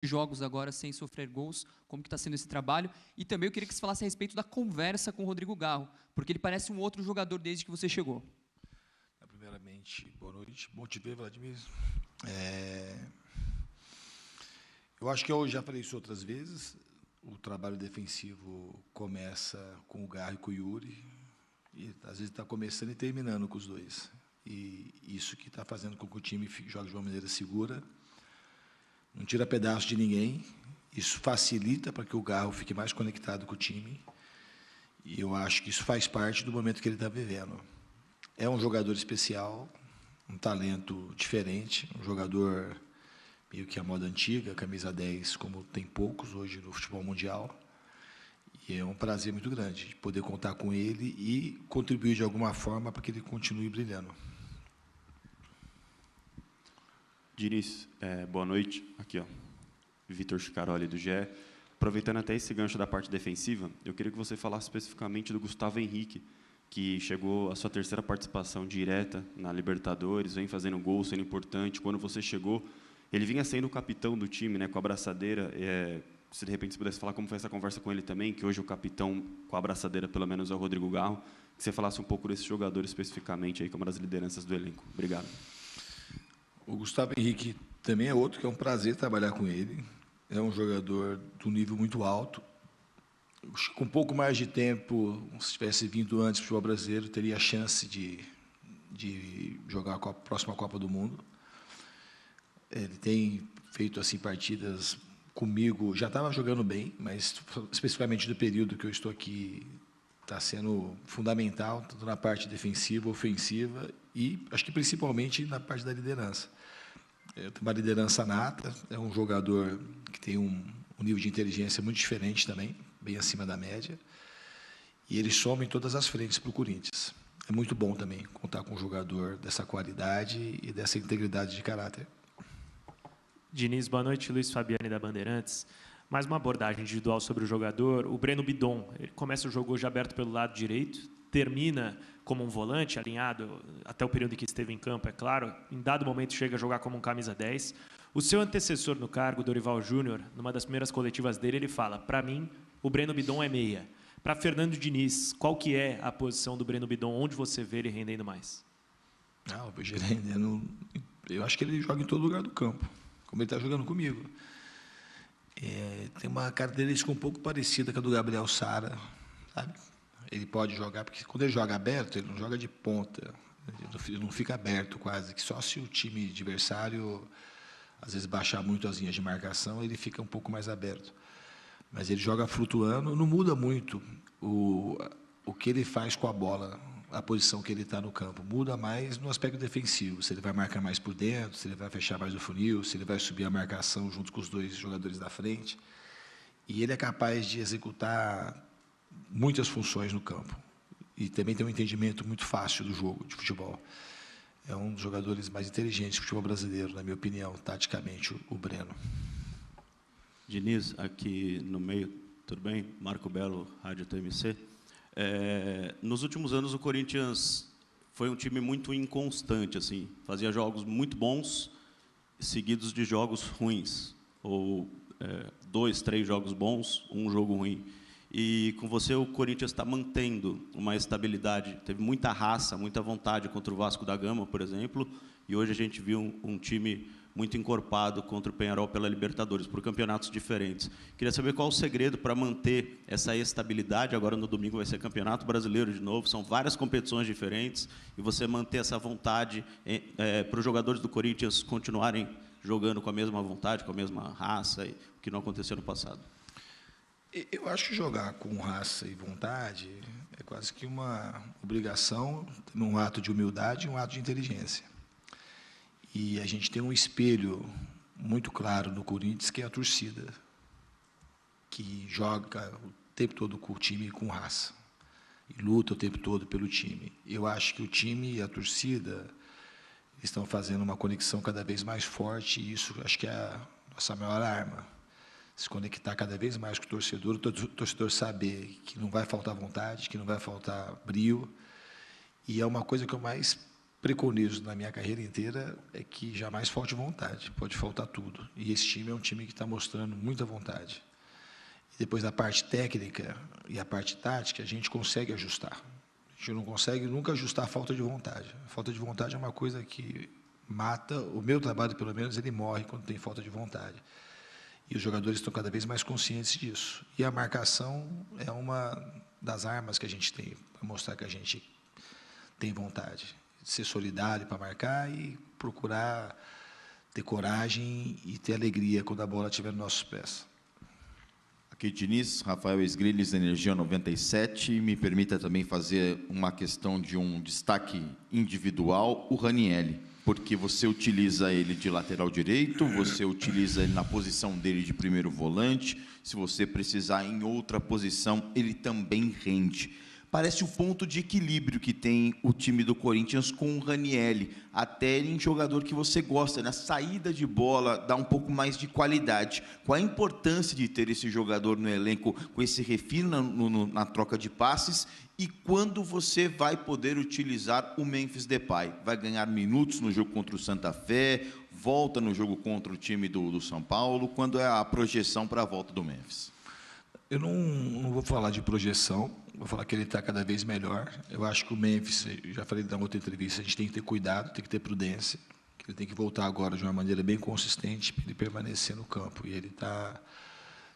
jogos agora sem sofrer gols, como que está sendo esse trabalho? E também eu queria que você falasse a respeito da conversa com o Rodrigo Garro, porque ele parece um outro jogador desde que você chegou. Primeiramente, boa noite. Bom te ver, Vladimir. Eu acho que eu já falei isso outras vezes. O trabalho defensivo começa com o Garro e com o Yuri, e às vezes está começando e terminando com os dois. E isso que está fazendo com que o time jogue de uma maneira segura, não tira pedaço de ninguém. Isso facilita para que o Garro fique mais conectado com o time. E eu acho que isso faz parte do momento que ele está vivendo. É um jogador especial, um talento diferente, um jogador meio que a moda antiga, camisa 10, como tem poucos hoje no futebol mundial. E é um prazer muito grande de poder contar com ele e contribuir de alguma forma para que ele continue brilhando. Diniz, boa noite. Aqui, ó, Vitor Chicaroli, do GE. Aproveitando até esse gancho da parte defensiva, eu queria que você falasse especificamente do Gustavo Henrique, que chegou à sua terceira participação direta na Libertadores, vem fazendo gol, sendo importante. Quando você chegou, ele vinha sendo o capitão do time, né, com a abraçadeira. Se de repente você pudesse falar como foi essa conversa com ele também, que hoje o capitão com a abraçadeira, pelo menos, é o Rodrigo Garro, que você falasse um pouco desse jogador especificamente, aí, como das lideranças do elenco. Obrigado. O Gustavo Henrique também é outro que é um prazer trabalhar com ele. É um jogador de um nível muito alto. Com um pouco mais de tempo, se tivesse vindo antes para o futebol brasileiro, teria a chance de jogar a próxima Copa do Mundo. Ele tem feito assim partidas comigo, já estava jogando bem, mas especificamente no período que eu estou aqui, está sendo fundamental, tanto na parte defensiva, ofensiva e acho que principalmente na parte da liderança. Tem uma liderança nata, é um jogador que tem um nível de inteligência muito diferente também, bem acima da média, e ele soma em todas as frentes para o Corinthians. É muito bom também contar com um jogador dessa qualidade e dessa integridade de caráter. Diniz, boa noite. Luiz Fabiani, da Bandeirantes. Mais uma abordagem individual sobre o jogador. O Breno Bidon, ele começa o jogo hoje aberto pelo lado direito, termina como um volante, alinhado até o período em que esteve em campo, é claro. Em dado momento chega a jogar como um camisa 10. O seu antecessor no cargo, Dorival Júnior, numa das primeiras coletivas dele, ele fala: para mim, o Breno Bidon é meia. Para Fernando Diniz, qual que é a posição do Breno Bidon? Onde você vê ele rendendo mais? Eu vejo ele rendendo... Eu acho que ele joga em todo lugar do campo, como ele está jogando comigo. Tem uma característica um pouco parecida com a do Gabriel Sara, sabe? Ele pode jogar, porque quando ele joga aberto, ele não joga de ponta, ele não fica aberto quase, que só se o time adversário, às vezes, baixar muito as linhas de marcação, ele fica um pouco mais aberto. Mas ele joga flutuando, não muda muito o que ele faz com a bola, a posição que ele está no campo. Muda mais no aspecto defensivo, se ele vai marcar mais por dentro, se ele vai fechar mais o funil, se ele vai subir a marcação junto com os dois jogadores da frente. E ele é capaz de executar muitas funções no campo. E também tem um entendimento muito fácil do jogo de futebol. É um dos jogadores mais inteligentes do futebol brasileiro, na minha opinião, taticamente, o Breno. Diniz, aqui no meio, tudo bem? Marco Belo, Rádio TMC. Nos últimos anos, o Corinthians foi um time muito inconstante, assim, fazia jogos muito bons, seguidos de jogos ruins, ou 2, 3 jogos bons, um jogo ruim. E com você, o Corinthians está mantendo uma estabilidade, teve muita raça, muita vontade contra o Vasco da Gama, por exemplo, e hoje a gente viu um time muito encorpado contra o Peñarol pela Libertadores, por campeonatos diferentes. Queria saber qual o segredo para manter essa estabilidade. Agora, no domingo, vai ser Campeonato Brasileiro de novo, são várias competições diferentes, e você manter essa vontade para os jogadores do Corinthians continuarem jogando com a mesma vontade, com a mesma raça, o que não aconteceu no passado. Eu acho que jogar com raça e vontade é quase que uma obrigação, um ato de humildade e um ato de inteligência. E a gente tem um espelho muito claro no Corinthians, que é a torcida, que joga o tempo todo com o time com raça, e luta o tempo todo pelo time. Eu acho que o time e a torcida estão fazendo uma conexão cada vez mais forte, e isso acho que é a nossa maior arma. Se conectar cada vez mais com o torcedor saber que não vai faltar vontade, que não vai faltar brio. E é uma coisa que eu mais preconizo na minha carreira inteira é que jamais falte vontade, pode faltar tudo. E esse time é um time que está mostrando muita vontade. E depois da parte técnica e a parte tática, a gente consegue ajustar. A gente não consegue nunca ajustar a falta de vontade. A falta de vontade é uma coisa que mata, o meu trabalho, pelo menos, ele morre quando tem falta de vontade. E os jogadores estão cada vez mais conscientes disso. E a marcação é uma das armas que a gente tem para mostrar que a gente tem vontade. Ser solidário para marcar e procurar ter coragem e ter alegria quando a bola estiver nos nossos pés. Aqui, Diniz, Rafael Esgrilles, Energia 97. Me permita também fazer uma questão de um destaque individual, o Ranieri, porque você utiliza ele de lateral direito, você utiliza ele na posição dele de primeiro volante, se você precisar em outra posição, ele também rende. Parece o ponto de equilíbrio que tem o time do Corinthians com o Ranieri, até ele em jogador que você gosta, na saída de bola, dá um pouco mais de qualidade. Qual a importância de ter esse jogador no elenco, com esse refino na troca de passes, e quando você vai poder utilizar o Memphis Depay? Vai ganhar minutos no jogo contra o Santa Fé, volta no jogo contra o time do São Paulo, quando é a projeção para a volta do Memphis? Eu não vou falar de projeção, vou falar que ele está cada vez melhor. Eu acho que o Memphis, eu já falei na outra entrevista, a gente tem que ter cuidado, tem que ter prudência, que ele tem que voltar agora de uma maneira bem consistente para ele permanecer no campo. E ele está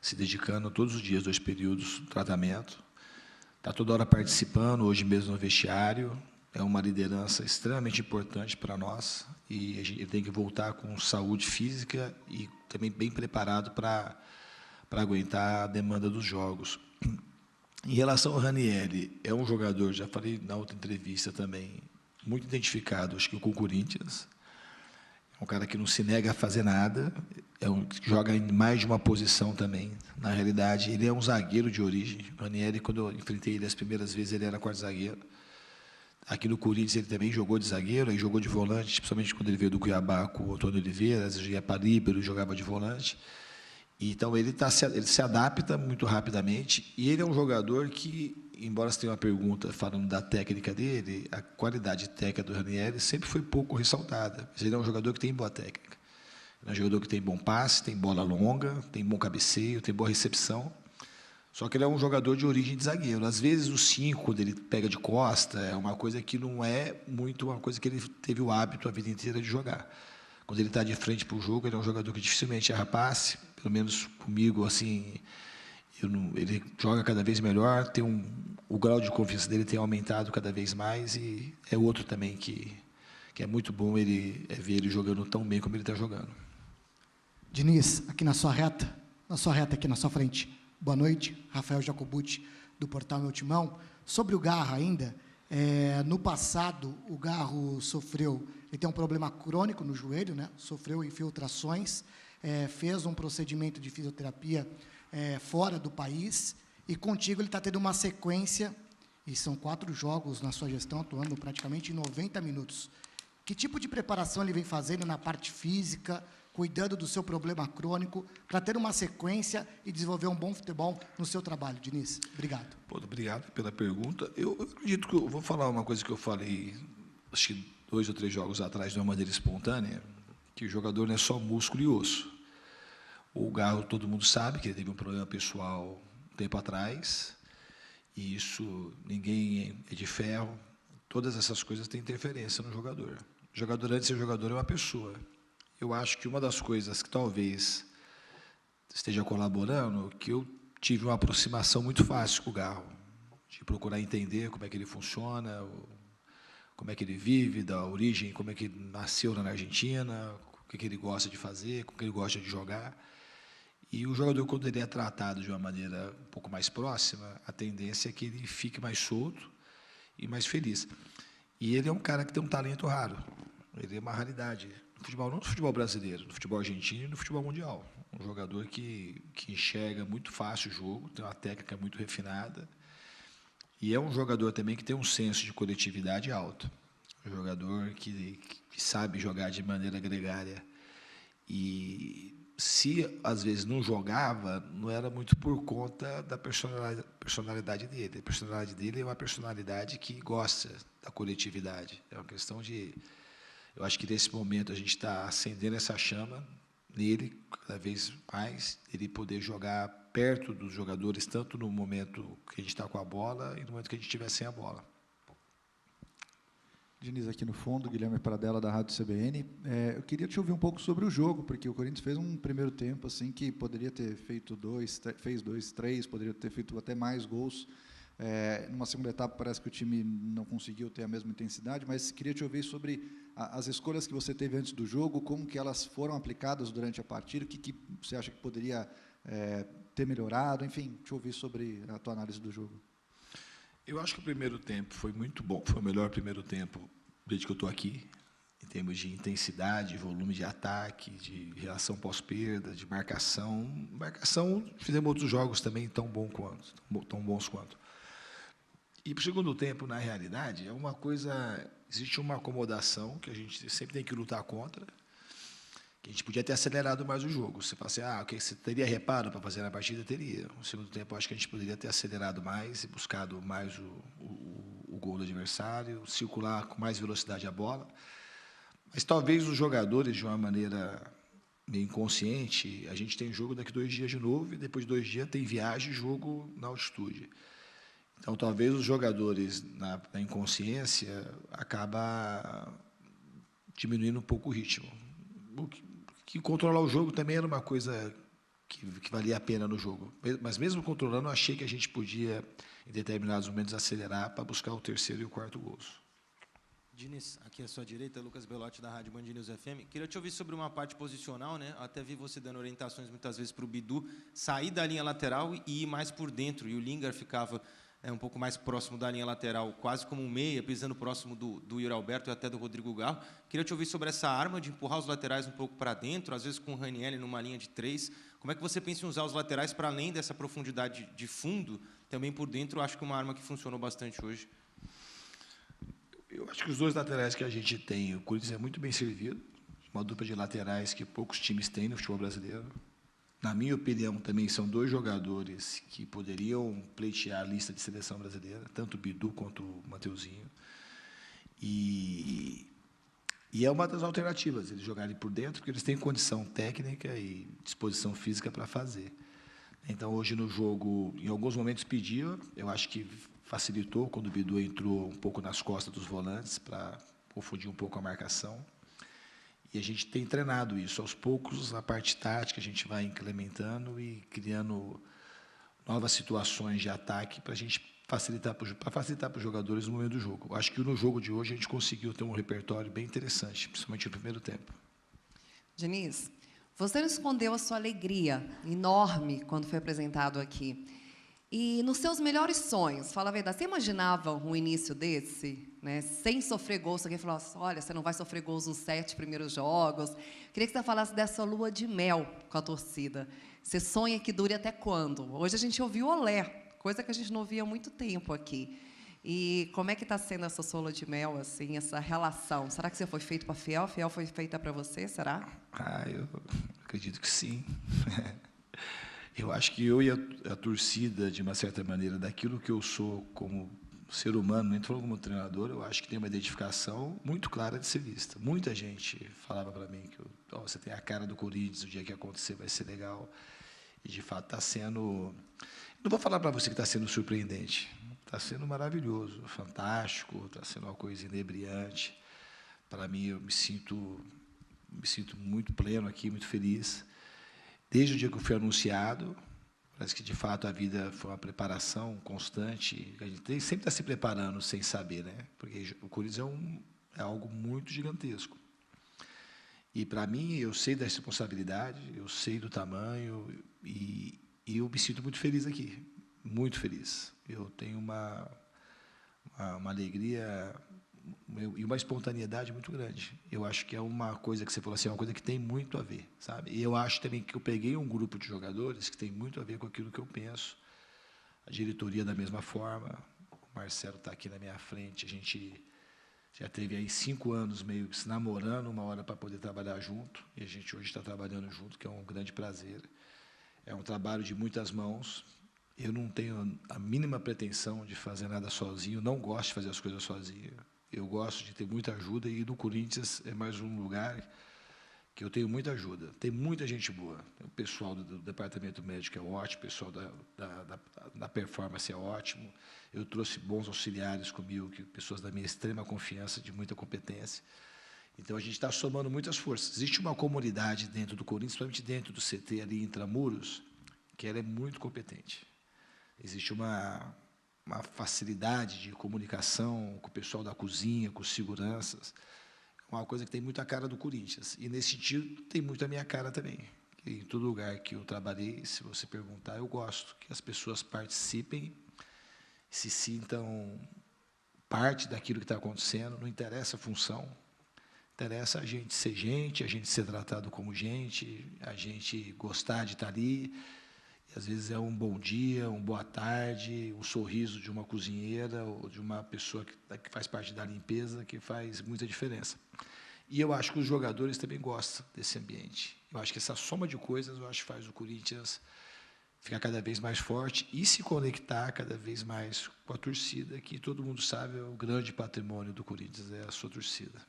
se dedicando todos os dias, 2 períodos, no tratamento. Está toda hora participando, hoje mesmo no vestiário. É uma liderança extremamente importante para nós. E ele tem que voltar com saúde física e também bem preparado para aguentar a demanda dos jogos. Em relação ao Ranieri, é um jogador, já falei na outra entrevista também, muito identificado, acho que com o Corinthians. É um cara que não se nega a fazer nada, que joga em mais de uma posição também. Na realidade, ele é um zagueiro de origem. O Ranieri, quando eu enfrentei ele as primeiras vezes, ele era quarto zagueiro. Aqui no Corinthians ele também jogou de zagueiro, aí jogou de volante, principalmente quando ele veio do Cuiabá com o Antônio Oliveira, às vezes ia para líbero, jogava de volante. Então, ele se adapta muito rapidamente, e ele é um jogador que, embora você tenha uma pergunta falando da técnica dele, a qualidade técnica do Ranieri sempre foi pouco ressaltada. Mas ele é um jogador que tem boa técnica. Ele é um jogador que tem bom passe, tem bola longa, tem bom cabeceio, tem boa recepção. Só que ele é um jogador de origem de zagueiro. Às vezes, o 5, quando ele pega de costa, é uma coisa que não é muito uma coisa que ele teve o hábito a vida inteira de jogar. Quando ele está de frente para o jogo, ele é um jogador que dificilmente erra passe, pelo menos comigo, assim, ele joga cada vez melhor, o grau de confiança dele tem aumentado cada vez mais, e é outro também que é muito bom ver ele jogando tão bem como ele está jogando. Diniz, aqui na sua reta aqui na sua frente. Boa noite, Rafael Jacobucci, do Portal Meu Timão. Sobre o Garra ainda, no passado, o Garro ele tem um problema crônico no joelho, né? Sofreu infiltrações, fez um procedimento de fisioterapia fora do país, e contigo ele está tendo uma sequência, e são 4 jogos na sua gestão, atuando praticamente em 90 minutos. Que tipo de preparação ele vem fazendo na parte física, cuidando do seu problema crônico, para ter uma sequência e desenvolver um bom futebol no seu trabalho, Diniz? Obrigado. Obrigado pela pergunta. Eu acredito que eu vou falar uma coisa que eu falei, acho que 2 ou 3 jogos atrás, de uma maneira espontânea, que o jogador não é só músculo e osso. O Garro, todo mundo sabe que ele teve um problema pessoal um tempo atrás, e isso, ninguém é de ferro. Todas essas coisas têm interferência no jogador. O jogador, antes de ser jogador, é uma pessoa. Eu acho que uma das coisas que talvez esteja colaborando, que eu tive uma aproximação muito fácil com o Garro, de procurar entender como é que ele funciona, como é que ele vive, da origem, como é que ele nasceu na Argentina, o que ele gosta de fazer, como que ele gosta de jogar. E o jogador, quando ele é tratado de uma maneira um pouco mais próxima, a tendência é que ele fique mais solto e mais feliz. E ele é um cara que tem um talento raro. Ele é uma raridade. No futebol, não no futebol brasileiro, no futebol argentino e no futebol mundial. Um jogador que enxerga muito fácil o jogo, tem uma técnica muito refinada. E é um jogador também que tem um senso de coletividade alto. Um jogador que sabe jogar de maneira gregária. E se às vezes não jogava, não era muito por conta da personalidade dele. A personalidade dele é uma personalidade que gosta da coletividade. É uma questão de... Eu acho que nesse momento a gente está acendendo essa chama nele, cada vez mais, ele poder jogar perto dos jogadores, tanto no momento que a gente está com a bola e no momento que a gente estiver sem a bola. Diniz, aqui no fundo, Guilherme Pradella, da Rádio CBN. Eu queria te ouvir um pouco sobre o jogo, porque o Corinthians fez um primeiro tempo assim que poderia ter feito fez 2, 3, poderia ter feito até mais gols. Numa segunda etapa, parece que o time não conseguiu ter a mesma intensidade, mas queria te ouvir sobre as escolhas que você teve antes do jogo, como que elas foram aplicadas durante a partida, o que você acha que poderia ter melhorado, enfim, te ouvir sobre a tua análise do jogo. Eu acho que o primeiro tempo foi muito bom, foi o melhor primeiro tempo desde que eu estou aqui, em termos de intensidade, volume de ataque, de reação pós-perda, de marcação. Marcação, fizemos outros jogos também tão bons quanto. E para o segundo tempo, na realidade, é uma coisa, existe uma acomodação que a gente sempre tem que lutar contra, que a gente podia ter acelerado mais o jogo. Você fala assim, okay, você teria reparo para fazer na partida? Teria. No segundo tempo, acho que a gente poderia ter acelerado mais e buscado mais o gol do adversário, circular com mais velocidade a bola. Mas talvez os jogadores, de uma maneira meio inconsciente, a gente tem jogo daqui 2 dias de novo e depois de 2 dias tem viagem e jogo na altitude. Então, talvez os jogadores, na inconsciência, acaba diminuindo um pouco o ritmo. Que controlar o jogo também era uma coisa que valia a pena no jogo. Mas mesmo controlando, eu achei que a gente podia, em determinados momentos, acelerar para buscar o 3º e o 4º gols. Diniz, aqui à sua direita, Lucas Belotti, da Rádio Band News FM. Queria te ouvir sobre uma parte posicional, né? Até vi você dando orientações muitas vezes para o Bidu sair da linha lateral e ir mais por dentro. E o Lingard ficava um pouco mais próximo da linha lateral, quase como um meia, pisando próximo do Yuri Alberto e até do Rodrigo Garro. Queria te ouvir sobre essa arma de empurrar os laterais um pouco para dentro, às vezes com o Ranieri numa linha de 3. Como é que você pensa em usar os laterais para além dessa profundidade de fundo, também por dentro? Acho que é uma arma que funcionou bastante hoje. Eu acho que os 2 laterais que a gente tem, o Corinthians é muito bem servido, uma dupla de laterais que poucos times têm no futebol brasileiro. Na minha opinião, também são 2 jogadores que poderiam pleitear a lista de seleção brasileira, tanto o Bidu quanto o Mateuzinho. E é uma das alternativas, eles jogarem por dentro, porque eles têm condição técnica e disposição física para fazer. Então, hoje no jogo, em alguns momentos pedia, eu acho que facilitou quando o Bidu entrou um pouco nas costas dos volantes para confundir um pouco a marcação. E a gente tem treinado isso. Aos poucos, a parte tática, a gente vai implementando e criando novas situações de ataque para a gente facilitar para os jogadores no momento do jogo. Eu acho que no jogo de hoje a gente conseguiu ter um repertório bem interessante, principalmente no primeiro tempo. Diniz, você não escondeu a sua alegria enorme quando foi apresentado aqui. E nos seus melhores sonhos, fala a verdade, você imaginava um início desse, né, sem sofrer gols? Alguém falou assim, olha, você não vai sofrer gols nos 7 primeiros jogos. Queria que você falasse dessa lua de mel com a torcida. Você sonha que dure até quando? Hoje a gente ouviu olé, coisa que a gente não ouvia há muito tempo aqui. E como é que está sendo essa sua lua de mel, assim, essa relação? Será que você foi feito para Fiel? Fiel foi feita para você, será? Eu acredito que sim. Eu acho que eu e a torcida, de uma certa maneira, daquilo que eu sou como ser humano, nem falando como treinador, eu acho que tem uma identificação muito clara de ser vista. Muita gente falava para mim que você tem a cara do Corinthians, o dia que acontecer vai ser legal. E, de fato, está sendo... Não vou falar para você que está sendo surpreendente. Está sendo maravilhoso, fantástico, está sendo uma coisa inebriante. Para mim, eu me sinto muito pleno aqui, muito feliz. Desde o dia que eu fui anunciado, parece que, de fato, a vida foi uma preparação constante. A gente sempre está se preparando sem saber, né? Porque o Corinthians é algo muito gigantesco. E, para mim, eu sei da responsabilidade, eu sei do tamanho e eu me sinto muito feliz aqui, muito feliz. Eu tenho uma alegria e uma espontaneidade muito grande. Eu acho que é uma coisa que você falou assim, é uma coisa que tem muito a ver, sabe? E eu acho também que eu peguei um grupo de jogadores que tem muito a ver com aquilo que eu penso. A diretoria da mesma forma. O Marcelo está aqui na minha frente. A gente já teve aí 5 anos meio que se namorando, uma hora para poder trabalhar junto, e a gente hoje está trabalhando junto, que é um grande prazer. É um trabalho de muitas mãos. Eu não tenho a mínima pretensão de fazer nada sozinho, não gosto de fazer as coisas sozinho. Eu gosto de ter muita ajuda, e no Corinthians é mais um lugar que eu tenho muita ajuda. Tem muita gente boa. O pessoal do departamento médico é ótimo, o pessoal da performance é ótimo. Eu trouxe bons auxiliares comigo, pessoas da minha extrema confiança, de muita competência. Então, a gente está somando muitas forças. Existe uma comunidade dentro do Corinthians, principalmente dentro do CT, ali em Intramuros, que ela é muito competente. Existe uma facilidade de comunicação com o pessoal da cozinha, com os seguranças. É uma coisa que tem muito a cara do Corinthians. E, nesse sentido, tem muito a minha cara também. E em todo lugar que eu trabalhei, se você perguntar, eu gosto que as pessoas participem, se sintam parte daquilo que está acontecendo. Não interessa a função, interessa a gente, a gente ser tratado como gente, a gente gostar de estar ali. E, às vezes, é um bom dia, uma boa tarde, um sorriso de uma cozinheira ou de uma pessoa que faz parte da limpeza, que faz muita diferença. E eu acho que os jogadores também gostam desse ambiente. Eu acho que essa soma de coisas, eu acho que faz o Corinthians ficar cada vez mais forte e se conectar cada vez mais com a torcida, que todo mundo sabe é o grande patrimônio do Corinthians, é a sua torcida.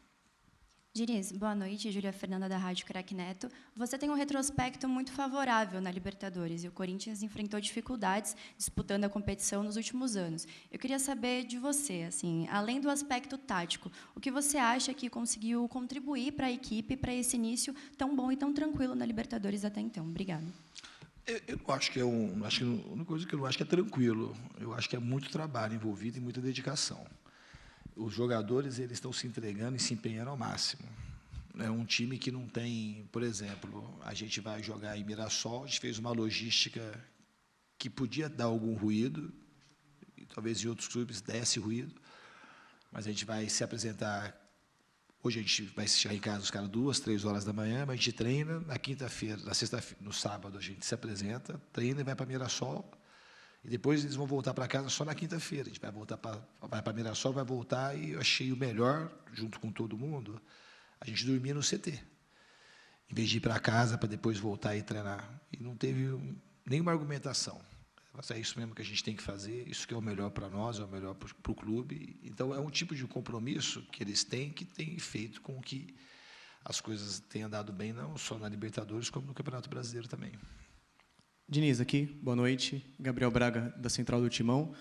Diniz, boa noite. Júlia Fernanda, da Rádio Crack Neto. Você tem um retrospecto muito favorável na Libertadores e o Corinthians enfrentou dificuldades disputando a competição nos últimos anos. Eu queria saber de você, assim, além do aspecto tático, o que você acha que conseguiu contribuir para a equipe, para esse início tão bom e tão tranquilo na Libertadores até então? Obrigada. Eu não acho que a única coisa que eu não acho que é tranquilo. Eu acho que é muito trabalho envolvido e muita dedicação. Os jogadores eles estão se entregando e se empenhando ao máximo. É um time que não tem, por exemplo, a gente vai jogar em Mirassol, a gente fez uma logística que podia dar algum ruído, e talvez em outros clubes desse ruído, mas a gente vai se apresentar. Hoje a gente vai chegar em casa os caras 2, 3 horas da manhã, mas a gente treina na quinta-feira, na sexta-feira, no sábado a gente se apresenta, treina e vai para Mirassol. E depois eles vão voltar para casa só na quinta-feira. A gente vai para Mirassol, vai voltar, e eu achei o melhor, junto com todo mundo, a gente dormia no CT. Em vez de ir para casa para depois voltar e treinar. E não teve nenhuma argumentação. Mas é isso mesmo que a gente tem que fazer, isso que é o melhor para nós, é o melhor para o clube. Então, é um tipo de compromisso que eles têm, que tem feito com que as coisas tenham andado bem, não só na Libertadores, como no Campeonato Brasileiro também. Diniz, aqui, boa noite. Gabriel Braga, da Central do Timão.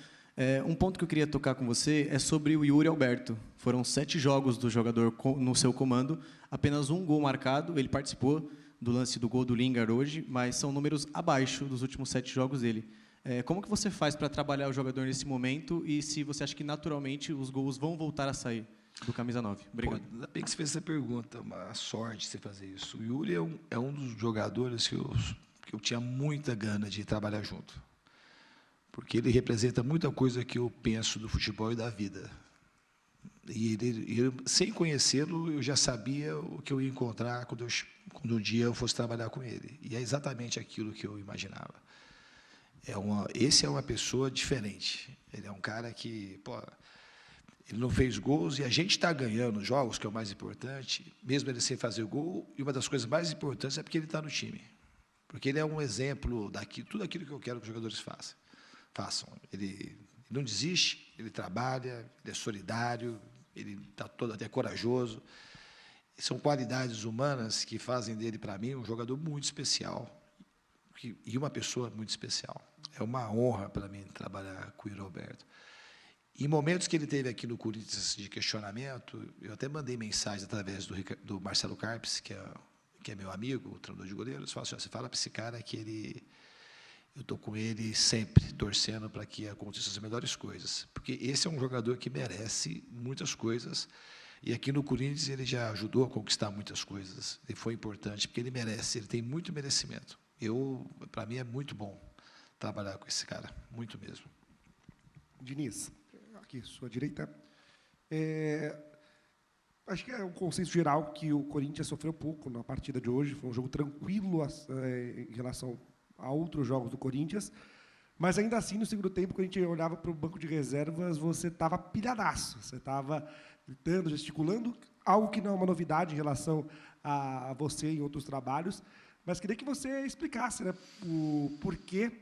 Um ponto que eu queria tocar com você é sobre o Yuri Alberto. Foram 7 jogos do jogador no seu comando, apenas 1 gol marcado. Ele participou do lance do gol do Lingard hoje, mas são números abaixo dos últimos 7 jogos dele. Como que você faz para trabalhar o jogador nesse momento e se você acha que naturalmente os gols vão voltar a sair do camisa 9? Obrigado. Pô, ainda bem que você fez essa pergunta, uma sorte você fazer isso. O Yuri é um dos jogadores que eu tinha muita gana de trabalhar junto, porque ele representa muita coisa que eu penso do futebol e da vida. E ele sem conhecê-lo, eu já sabia o que eu ia encontrar quando um dia eu fosse trabalhar com ele. E é exatamente aquilo que eu imaginava. Esse é uma pessoa diferente. Ele é um cara que, ele não fez gols e a gente está ganhando os jogos, que é o mais importante, mesmo ele sem fazer gol. E uma das coisas mais importantes é porque ele está no time. Porque ele é um exemplo tudo aquilo que eu quero que os jogadores façam. Ele não desiste, ele trabalha, ele é solidário, ele está todo até corajoso. São qualidades humanas que fazem dele, para mim, um jogador muito especial e uma pessoa muito especial. É uma honra para mim trabalhar com o Yuri Alberto. Em momentos que ele teve aqui no Corinthians de questionamento, eu até mandei mensagem através do Marcelo Carpes, que é meu amigo, o treinador de goleiros. Você fala para esse cara que eu estou com ele sempre, torcendo para que aconteçam as melhores coisas. Porque esse é um jogador que merece muitas coisas. E aqui no Corinthians ele já ajudou a conquistar muitas coisas. Ele foi importante, porque ele merece, ele tem muito merecimento. Para mim, é muito bom trabalhar com esse cara, muito mesmo. Diniz, aqui, sua direita. Acho que é um consenso geral que o Corinthians sofreu pouco na partida de hoje. Foi um jogo tranquilo em relação a outros jogos do Corinthians. Mas ainda assim, no segundo tempo, quando a gente olhava para o banco de reservas, você estava pilhadaço. Você estava gritando, gesticulando, algo que não é uma novidade em relação a você em outros trabalhos. Mas queria que você explicasse, né, o porquê,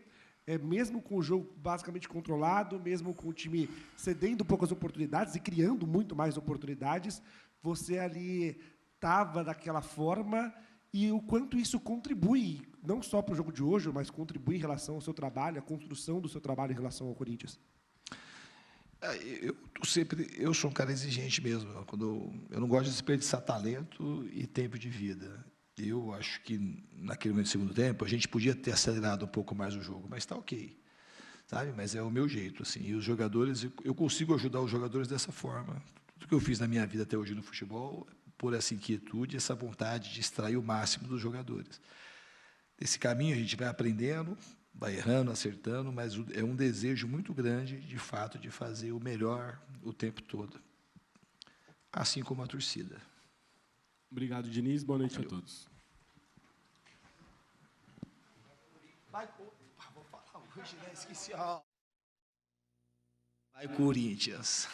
mesmo com o jogo basicamente controlado, mesmo com o time cedendo poucas oportunidades e criando muito mais oportunidades, você ali estava daquela forma, e o quanto isso contribui, não só para o jogo de hoje, mas contribui em relação ao seu trabalho, a construção do seu trabalho em relação ao Corinthians. Eu sou um cara exigente mesmo. Eu não gosto de desperdiçar talento e tempo de vida. Eu acho que, naquele momento do segundo tempo, a gente podia ter acelerado um pouco mais o jogo, mas está ok, sabe? Mas é o meu jeito, assim. E os jogadores, eu consigo ajudar os jogadores dessa forma. Tudo que eu fiz na minha vida até hoje no futebol, por essa inquietude, essa vontade de extrair o máximo dos jogadores. Nesse caminho a gente vai aprendendo, vai errando, acertando, mas é um desejo muito grande, de fato, de fazer o melhor o tempo todo. Assim como a torcida. Obrigado, Diniz. Boa noite a todos. Vou falar hoje, né? Esqueci. Vai, Corinthians.